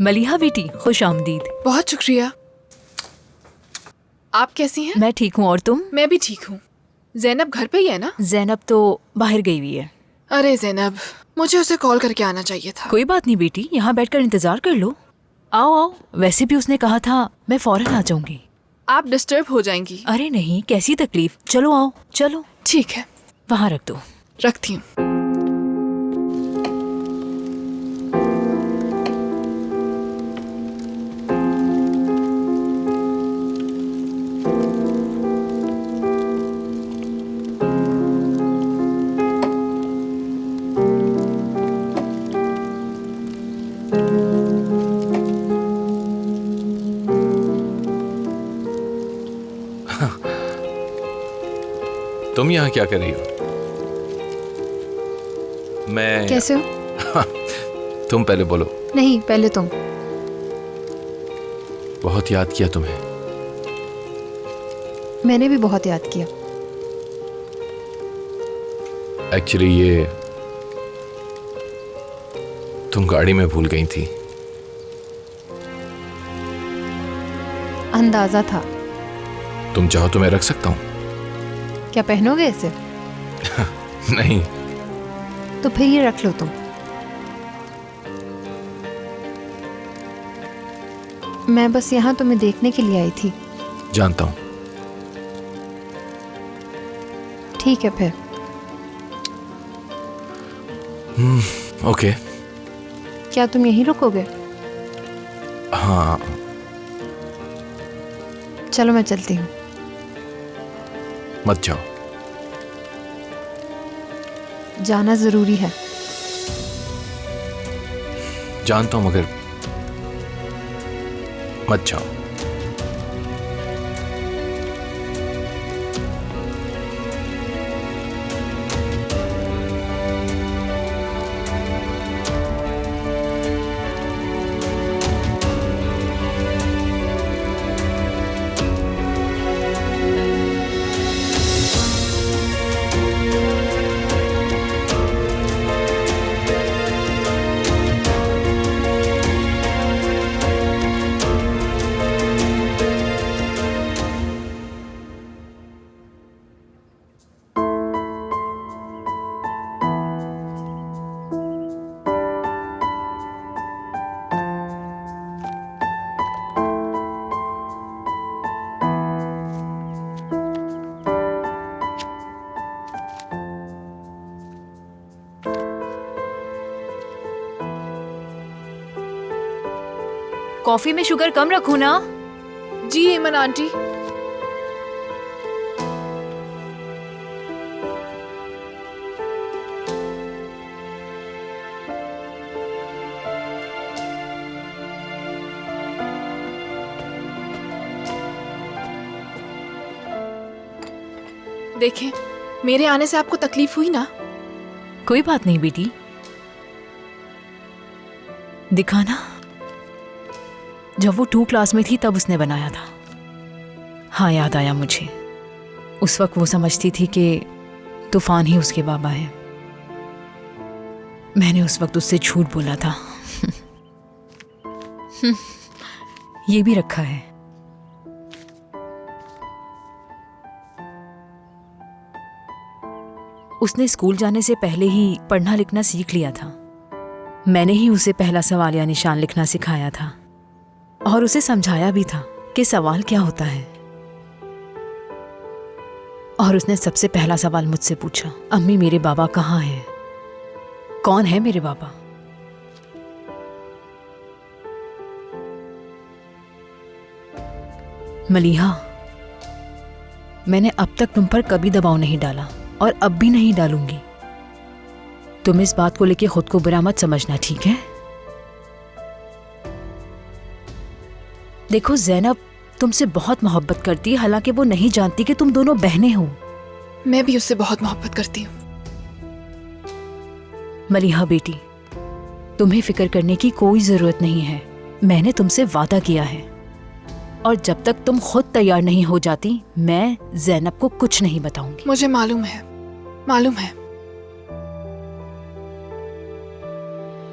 मलिहा बेटी, खुश आमदीद। बहुत शुक्रिया। आप कैसी हैं? मैं ठीक हूँ, और तुम? मैं भी ठीक हूँ। ज़ैनब घर पे ही है ना? ज़ैनब तो बाहर गई हुई है। अरे ज़ैनब, मुझे उसे कॉल करके आना चाहिए था। कोई बात नहीं बेटी, यहाँ बैठकर इंतजार कर लो। आओ आओ, वैसे भी उसने कहा था मैं फौरन आ जाऊंगी। आप डिस्टर्ब हो जाएंगी। अरे नहीं, कैसी तकलीफ। चलो आओ, चलो। ठीक है, वहाँ रख दो। रखती हूँ। तुम यहाँ क्या कर रही हो? मैं कैसे हो? तुम पहले बोलो। नहीं, पहले तुम। बहुत याद किया तुम्हें। मैंने भी बहुत याद किया। एक्चुअली ये तुम गाड़ी में भूल गई थी। अंदाजा था। तुम चाहो तो मैं रख सकता हूँ। क्या पहनोगे इसे? नहीं। तो फिर ये रख लो तुम। मैं बस यहाँ तुम्हें देखने के लिए आई थी। जानता हूँ। ठीक है फिर। ओके। क्या तुम यहीं रुकोगे? हाँ। चलो मैं चलती हूँ। मत जाओ। जाना जरूरी है। जानता हूँ मगर मत जाओ। कॉफी में शुगर कम रखो ना। जी ईमन आंटी। देखें, मेरे आने से आपको तकलीफ हुई ना? कोई बात नहीं बेटी, दिखाना। जब वो 2 क्लास में थी तब उसने बनाया था। हाँ, याद आया मुझे। उस वक्त वो समझती थी कि तूफान ही उसके बाबा हैं। मैंने उस वक्त उससे झूठ बोला था। ये भी रखा है। उसने स्कूल जाने से पहले ही पढ़ना लिखना सीख लिया था। मैंने ही उसे पहला सवाल या निशान लिखना सिखाया था और उसे समझाया भी था कि सवाल क्या होता है। और उसने सबसे पहला सवाल मुझसे पूछा, अम्मी मेरे बाबा कहाँ हैं? कौन है मेरे बाबा? मलिहा, मैंने अब तक तुम पर कभी दबाव नहीं डाला और अब भी नहीं डालूंगी। तुम इस बात को लेके खुद को बुरा मत समझना, ठीक है? देखो, ज़ैनब तुमसे बहुत मोहब्बत करती है, हालांकि वो नहीं जानती कि तुम दोनों बहनें हो। मैं भी उससे बहुत मोहब्बत करती हूँ। मलिहा बेटी, तुम्हें फिक्र करने की कोई जरूरत नहीं है। मैंने तुमसे वादा किया है और जब तक तुम खुद तैयार नहीं हो जाती, मैं ज़ैनब को कुछ नहीं बताऊंगी। मुझे मालूम है, मालूम है।